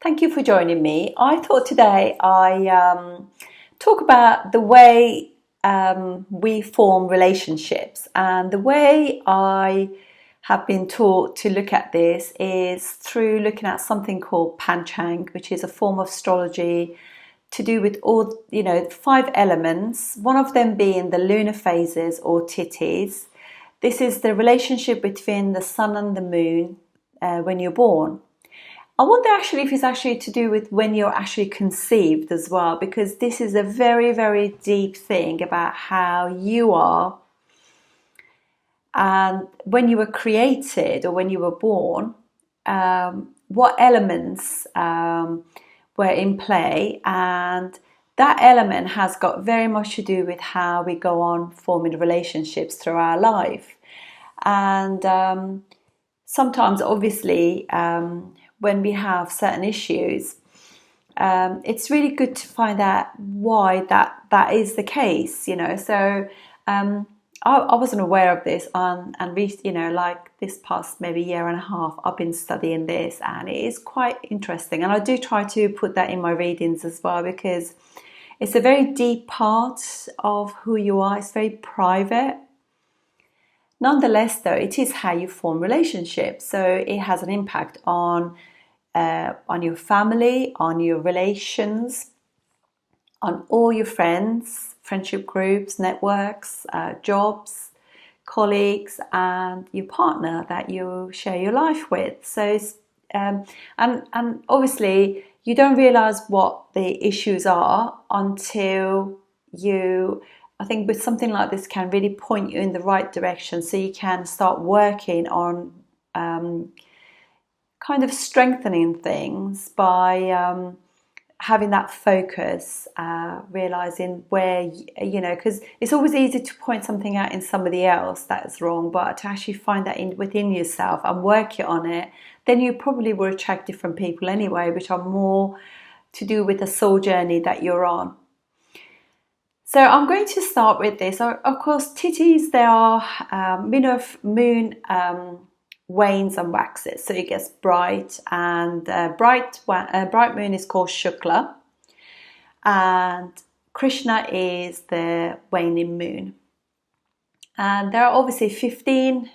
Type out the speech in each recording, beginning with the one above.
Thank you for joining me. I thought today I talk about the way we form relationships, and the way I have been taught to look at this is through looking at something called Panchang, which is a form of astrology to do with all, five elements, one of them being the lunar phases or tithis. This is the relationship between the sun and the moon when you're born. I wonder actually if it's actually to do with when you're actually conceived as well, because this is a very, very deep thing about how you are and when you were created or when you were born, what elements were in play, and that element has got very much to do with how we go on forming relationships through our life. And sometimes, obviously, when we have certain issues, it's really good to find out why that is the case. I wasn't aware of this, and like this past maybe year and a half, I've been studying this, and it is quite interesting. And I do try to put that in my readings as well, because it's a very deep part of who you are. It's very private. Nonetheless, though, it is how you form relationships, so it has an impact on your family, on your relations, on all your friends, friendship groups, networks, jobs, colleagues, and your partner that you share your life with. So, and obviously, you don't realize what the issues are until I think with something like this can really point you in the right direction, so you can start working on kind of strengthening things by having that focus, realizing where, because it's always easy to point something out in somebody else that's wrong, but to actually find that within yourself and work on it, then you probably will attract different people anyway, which are more to do with the soul journey that you're on. So I'm going to start with this. Of course, tithis, they are moon wanes and waxes, so it gets bright, and bright moon is called Shukla, and Krishna is the waning moon. And there are obviously 15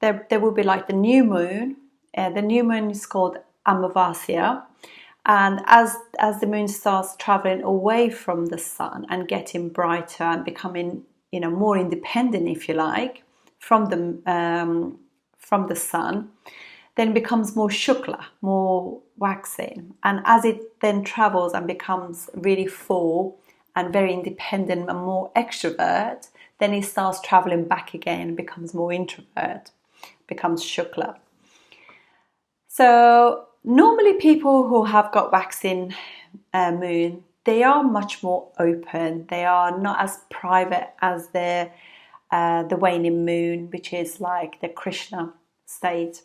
there will be like the new moon. The new moon is called Amavasya, and as the moon starts traveling away from the sun and getting brighter and becoming more independent, if you like, from the sun, then becomes more Shukla, more waxing. And as it then travels and becomes really full and very independent and more extrovert, then it starts traveling back again and becomes more introvert, becomes Shukla. So normally people who have got waxing moon, they are much more open. They are not as private as the waning moon, which is like the Krishna state.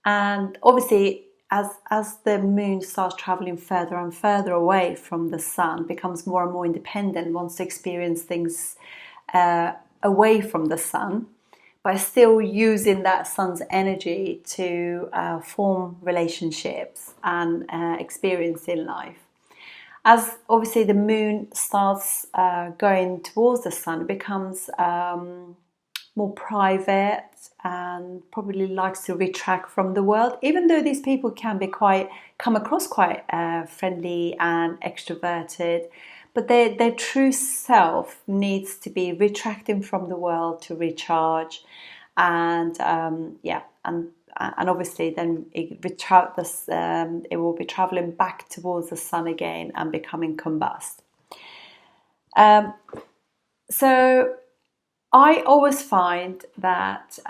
And obviously, as the moon starts traveling further and further away from the sun, becomes more and more independent, wants to experience things away from the sun, but still using that sun's energy to form relationships and experience in life. As obviously the moon starts going towards the sun, it becomes more private and probably likes to retract from the world, even though these people can be come across quite friendly and extroverted, but their true self needs to be retracting from the world to recharge, and and obviously then it will be traveling back towards the sun again and becoming combust. So I always find that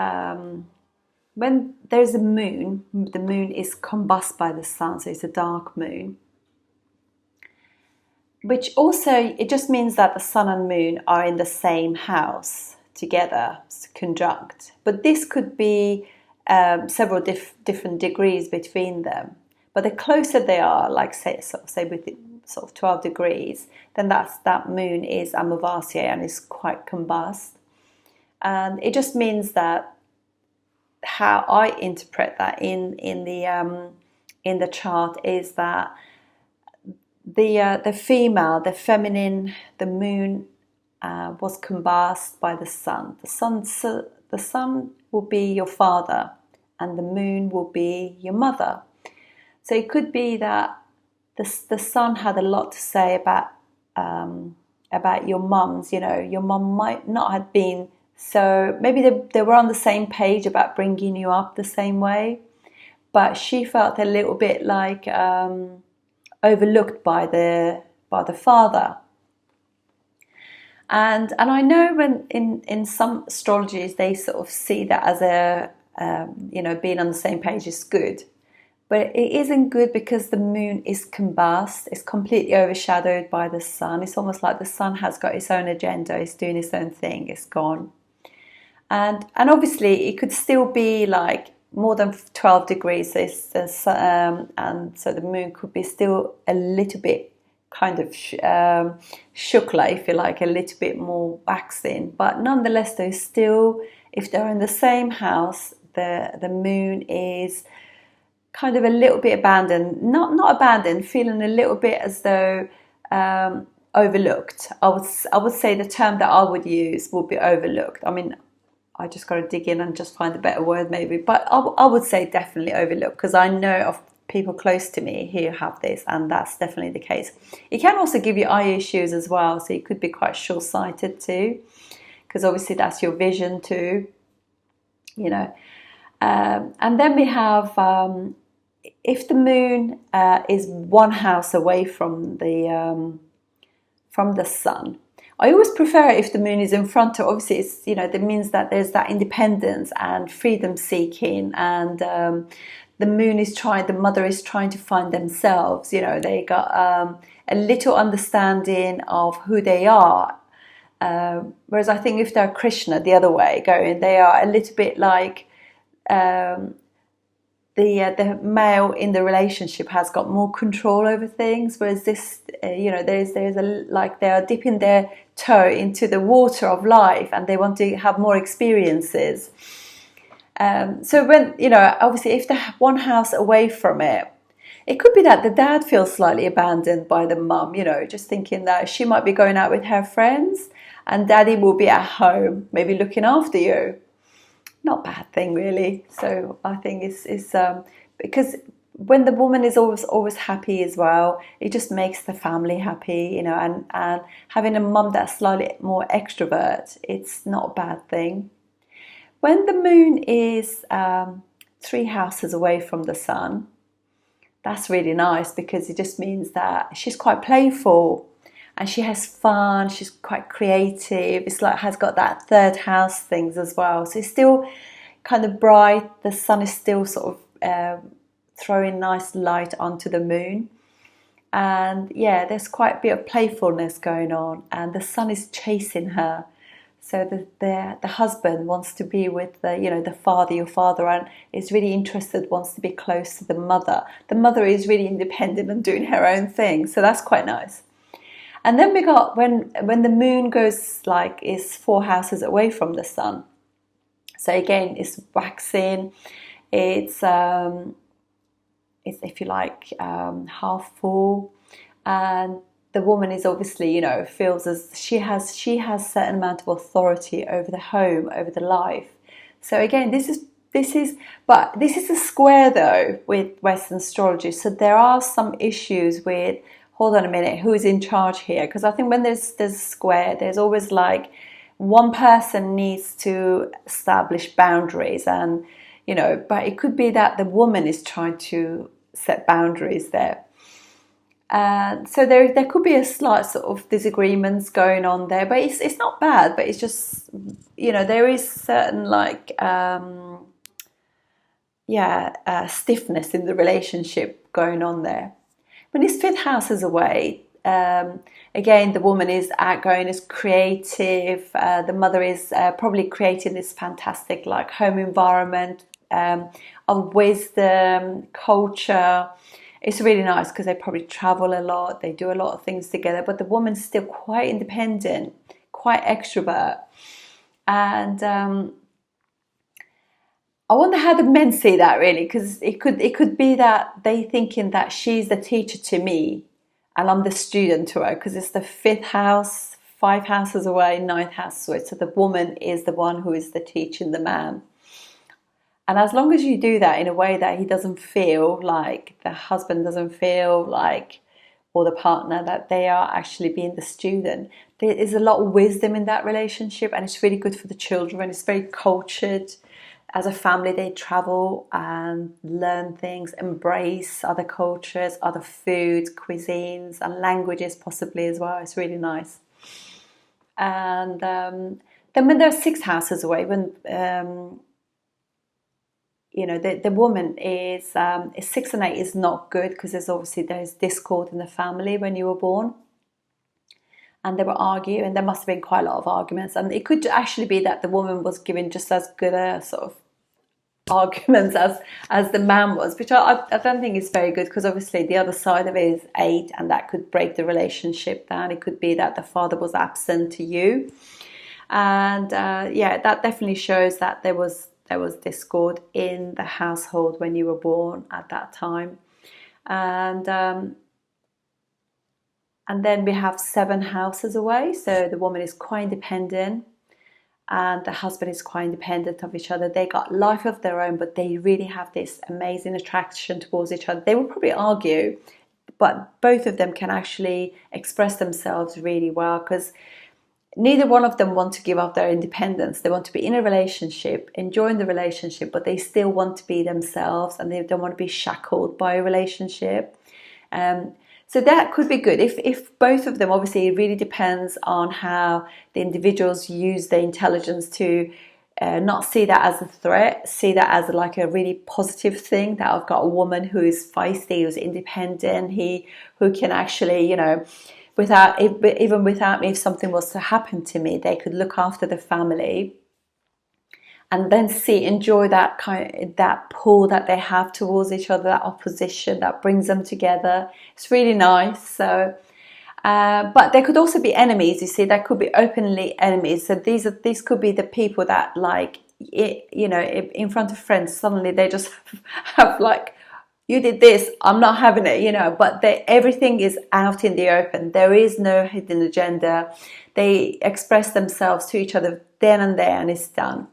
when there's a moon, the moon is combust by the sun, so it's a dark moon, which also, it just means that the sun and moon are in the same house together, conjunct. But this could be several different degrees between them. But the closer they are, like say with sort of 12 degrees, then that moon is Amavasya and is quite combust. And it just means that how I interpret that in the chart is that the female, the feminine, the moon was combust by the sun. The sun will be your father, and the moon will be your mother. So it could be that the sun had a lot to say about your mums. You know, your mum might not have been so. Maybe they were on the same page about bringing you up the same way, but she felt a little bit like overlooked by the father. And I know when in some astrologies they sort of see that as a being on the same page is good, but it isn't good because the moon is combust. It's completely overshadowed by the sun. It's almost like the sun has got its own agenda. It's doing its own thing. It's gone, and obviously it could still be like more than 12 degrees. And so the moon could be still a little bit kind of shukla, if you like, a little bit more waxing. But nonetheless, though, still, if they're in the same house, the moon is kind of a little bit abandoned, not abandoned, feeling a little bit as though overlooked. I would say the term that I would use would be overlooked. I mean, I just got to dig in and just find a better word maybe, but I would say definitely overlooked, because I know of people close to me who have this, and that's definitely the case. It can also give you eye issues as well, so you could be quite short-sighted too, because obviously that's your vision too, you know. And then we have if the moon is one house away from the sun. I always prefer if the moon is in front of, obviously it's, that means that there's that independence and freedom seeking, and the mother is trying to find themselves. They got a little understanding of who they are. Whereas I think if they're Krishna, the other way going, they are a little bit like the male in the relationship has got more control over things, whereas this, there's a like they are dipping their toe into the water of life and they want to have more experiences. So when, obviously if they're one house away from it, it could be that the dad feels slightly abandoned by the mum, just thinking that she might be going out with her friends and daddy will be at home, maybe looking after you. Not a bad thing really. So I think it's because when the woman is always happy as well, it just makes the family happy, and having a mum that's slightly more extrovert, it's not a bad thing. When the moon is 3 houses away from the sun, that's really nice, because it just means that she's quite playful and she has fun, she's quite creative. It's like has got that third house things as well. So it's still kind of bright. The sun is still sort of throwing nice light onto the moon. And yeah, there's quite a bit of playfulness going on, and the sun is chasing her. So the husband wants to be with the father, your father, and is really interested, wants to be close to the mother. The mother is really independent and doing her own thing. So that's quite nice. And then we got when the moon goes is 4 houses away from the sun. So again, it's waxing. It's if you like half full, and the woman is obviously feels as she has certain amount of authority over the home, over the life. So again, this is a square though with Western astrology. So there are some issues with. Hold on a minute, who is in charge here? Because I think when there's a square, there's always like one person needs to establish boundaries, and but it could be that the woman is trying to set boundaries there. So there could be a slight sort of disagreements going on there, but it's not bad. But it's just there is certain stiffness in the relationship going on there. When his 5th house is away, again, the woman is outgoing, is creative. The mother is probably creating this fantastic home environment of wisdom, culture. It's really nice because they probably travel a lot. They do a lot of things together. But the woman's still quite independent, quite extrovert. And I wonder how the men see that, really, because it could be that they thinking that she's the teacher to me and I'm the student to her, because it's the fifth house, five houses away, ninth house away. So the woman is the one who is the teaching the man. And as long as you do that in a way that he doesn't feel like, the husband doesn't feel like, or the partner, that they are actually being the student, there is a lot of wisdom in that relationship, and it's really good for the children. It's very cultured. As a family, they travel and learn things, embrace other cultures, other foods, cuisines, and languages possibly as well. It's really nice. And then when they're six houses away, when the woman is 6 and 8 is not good, because there's discord in the family when you were born, and they were arguing, and there must have been quite a lot of arguments, and it could actually be that the woman was giving just as good a sort of arguments as the man was, which I don't think is very good, because obviously the other side of it is 8, and that could break the relationship down. It could be that the father was absent to you, and that definitely shows that there was discord in the household when you were born at that time. And then we have 7 houses away, so the woman is quite independent and the husband is quite independent of each other. They got life of their own, but they really have this amazing attraction towards each other. They will probably argue, but both of them can actually express themselves really well, because neither one of them want to give up their independence. They want to be in a relationship, enjoying the relationship, but they still want to be themselves, and they don't want to be shackled by a relationship. So that could be good if both of them. Obviously, it really depends on how the individuals use their intelligence to not see that as a threat, see that as like a really positive thing, that I've got a woman who is feisty, who's independent, who can actually, even without me, if something was to happen to me, they could look after the family, and then enjoy that pull that they have towards each other, that opposition that brings them together. It's really nice. So, but there could also be enemies. You see, there could be openly enemies. So these could be the people that, like, in front of friends, suddenly they just have like, you did this, I'm not having it, but everything is out in the open. There is no hidden agenda. They express themselves to each other then and there, and it's done.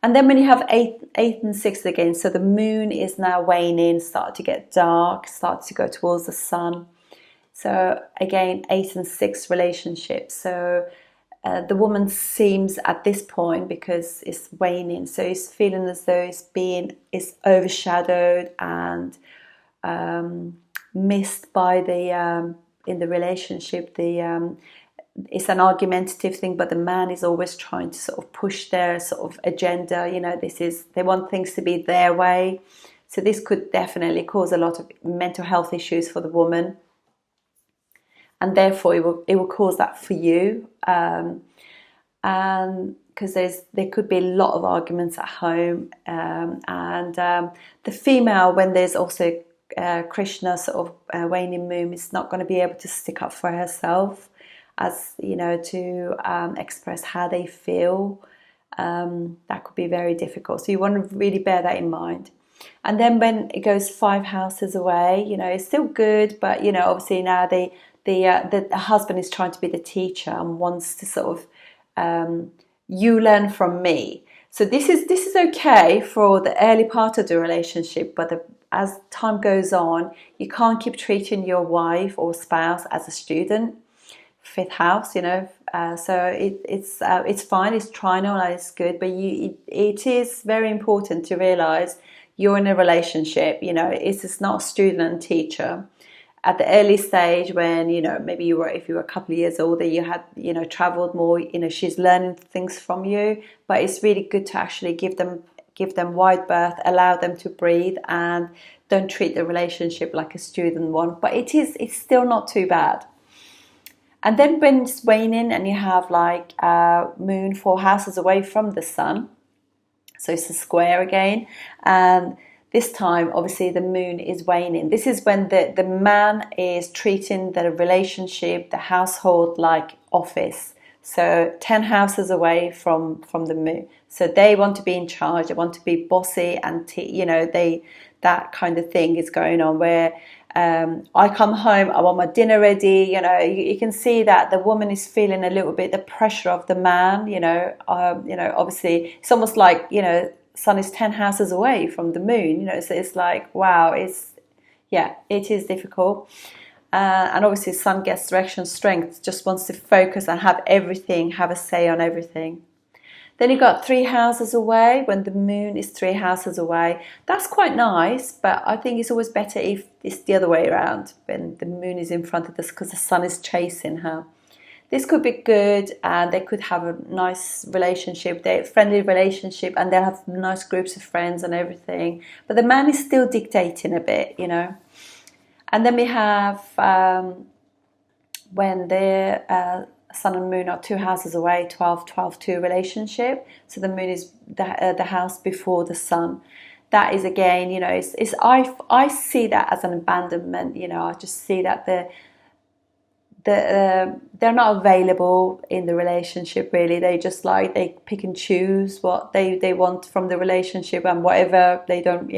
And then when you have 8 and 6 again, so the moon is now waning, start to get dark, start to go towards the sun. So again, 8 and 6 relationships. So the woman seems at this point, because it's waning, so it's feeling as though it's overshadowed and missed by in the relationship. It's an argumentative thing, but the man is always trying to sort of push their sort of agenda. They want things to be their way. So this could definitely cause a lot of mental health issues for the woman, and therefore it will cause that for you. And because there could be a lot of arguments at home, and the female, when there's also Krishna sort of waning moon, is not going to be able to stick up for herself, as to express how they feel. That could be very difficult. So you want to really bear that in mind. And then when it goes 5 houses away, it's still good, but obviously now the husband is trying to be the teacher and wants to sort of you learn from me. So this is okay for the early part of the relationship, but as time goes on, you can't keep treating your wife or spouse as a student. 5th house, so it's fine, it's trinal, it's good, but it is very important to realize you're in a relationship. It's not student and teacher. At the early stage, when maybe if you were a couple of years older, you had traveled more, she's learning things from you, but it's really good to actually give them wide berth, allow them to breathe, and don't treat the relationship like a student one. But it's still not too bad. And then when it's waning and you have like moon 4 houses away from the sun, so it's a square again, and this time obviously the moon is waning. This is when the man is treating the relationship, the household, like office. So 10 houses away from the moon. So they want to be in charge, they want to be bossy, and that kind of thing is going on where I come home, I want my dinner ready. You can see that the woman is feeling a little bit the pressure of the man. Obviously it's almost like sun is 10 houses away from the moon. So it's like, wow, it is difficult. And obviously sun gets direction, strength, just wants to focus and have a say on everything. Then you've got 3 houses away, when the moon is 3 houses away. That's quite nice, but I think it's always better if it's the other way around, when the moon is in front of us, because the sun is chasing her. This could be good, and they could have a nice relationship, friendly relationship, and they'll have nice groups of friends and everything. But the man is still dictating a bit, And then we have when they're sun and moon are 2 houses away, 12-2 relationship. So the moon is the house before the sun. That is again, I see that as an abandonment. I just see that they're not available in the relationship really. They just they pick and choose what they want from the relationship, and whatever they don't.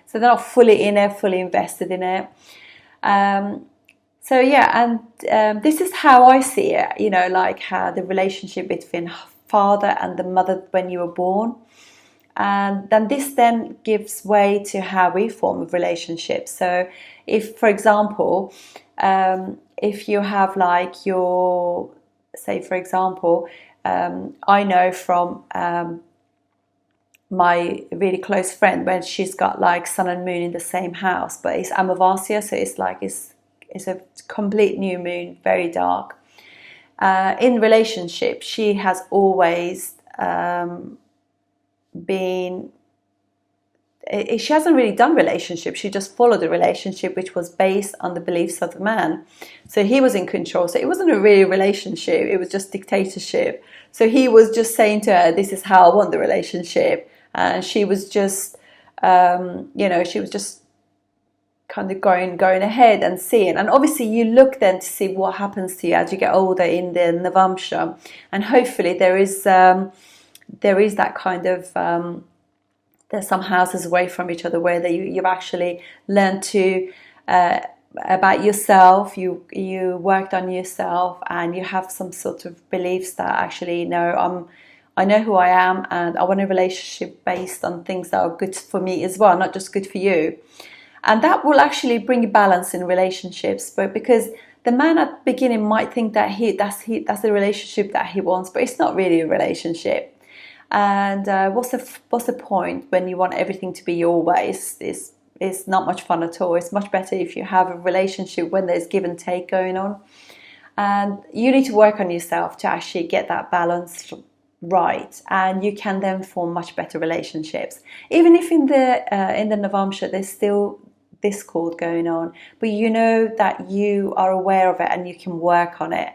So they're not fully in it, fully invested in it. This is how I see it, like how the relationship between father and the mother when you were born. And then this then gives way to how we form a relationship. So if, for example, if you have say, for example, I know from my really close friend, when she's got sun and moon in the same house, but it's Amavasya, so it's a complete new moon, very dark. In relationship, she has always she hasn't really done relationship. She just followed the relationship, which was based on the beliefs of the man. So he was in control. So it wasn't a real relationship. It was just dictatorship. So he was just saying to her, this is how I want the relationship. And she was just, she was just kind of going ahead and seeing. And obviously you look then to see what happens to you as you get older in the Navamsha. And hopefully there is that kind of, there's some houses away from each other where you've actually learned to, about yourself, you worked on yourself, and you have some sort of beliefs that actually, I know who I am, and I want a relationship based on things that are good for me as well, not just good for you. And that will actually bring balance in relationships, but because the man at the beginning might think that that's the relationship that he wants, but it's not really a relationship. And what's the point when you want everything to be your way? It's not much fun at all. It's much better if you have a relationship when there's give and take going on. And you need to work on yourself to actually get that balance right, and you can then form much better relationships. Even if in the Navamsha there's still discord going on, but you know that you are aware of it and you can work on it.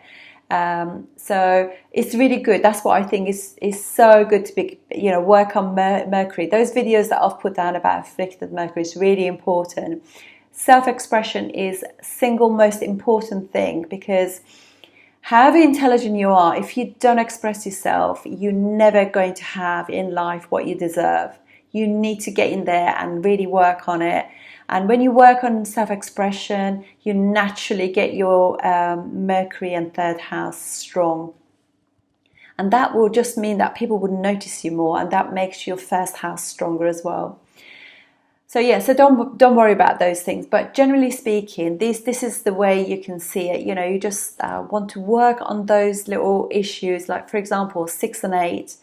So it's really good. That's what I think is so good to be, work on Mercury. Those videos that I've put down about afflicted Mercury is really important. Self-expression is single most important thing, because however intelligent you are, if you don't express yourself, you're never going to have in life what you deserve. You need to get in there and really work on it. And when you work on self-expression, you naturally get your Mercury and 3rd house strong. And that will just mean that people would notice you more, and that makes your 1st house stronger as well. So so don't worry about those things. But generally speaking, this is the way you can see it. You just want to work on those little issues, like for example 6 and 8.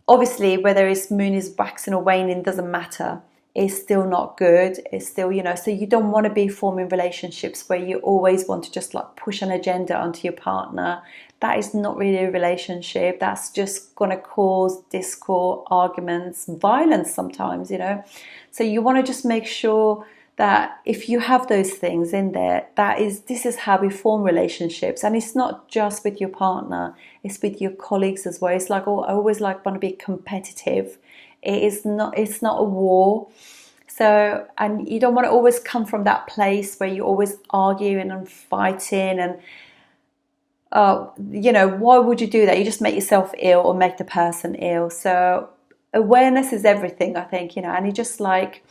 Obviously, whether it's moon is waxing or waning doesn't matter. It's still not good. It's still, so you don't want to be forming relationships where you always want to just push an agenda onto your partner. That is not really a relationship. That's just going to cause discord, arguments, violence sometimes, So you want to just make sure that if you have those things in there, this is how we form relationships. And it's not just with your partner, it's with your colleagues as well. It's I always want to be competitive. It's not a war. So, and you don't want to always come from that place where you're always arguing and fighting and you know, why would you do that? You just make yourself ill or make the person ill. So awareness is everything, I think, you know, and you just like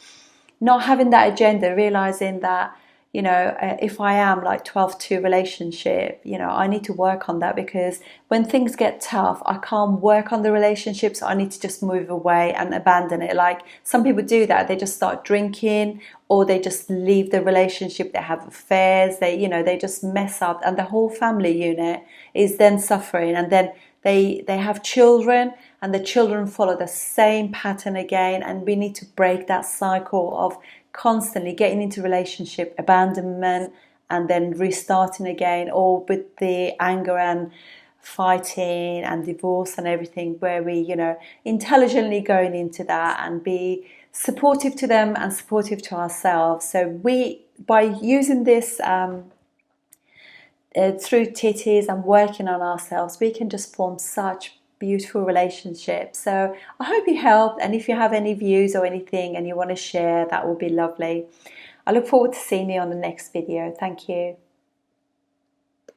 not having that agenda, realizing that, you know, if I am like 12-2 relationship, you know, I need to work on that, because when things get tough, I can't work on the relationship, so I need to just move away and abandon it. Like some people do that, they just start drinking, or they just leave the relationship, they have affairs, they, you know, they just mess up, and the whole family unit is then suffering, and then they have children, and the children follow the same pattern again, and we need to break that cycle of constantly getting into relationship, abandonment, and then restarting again, or with the anger and fighting and divorce and everything, where we, you know, intelligently going into that and be supportive to them and supportive to ourselves. So we, by using this through titties and working on ourselves, we can just form such beautiful relationships. So I hope you helped, and if you have any views or anything and you want to share, that would be lovely. I look forward to seeing you on the next video. Thank you.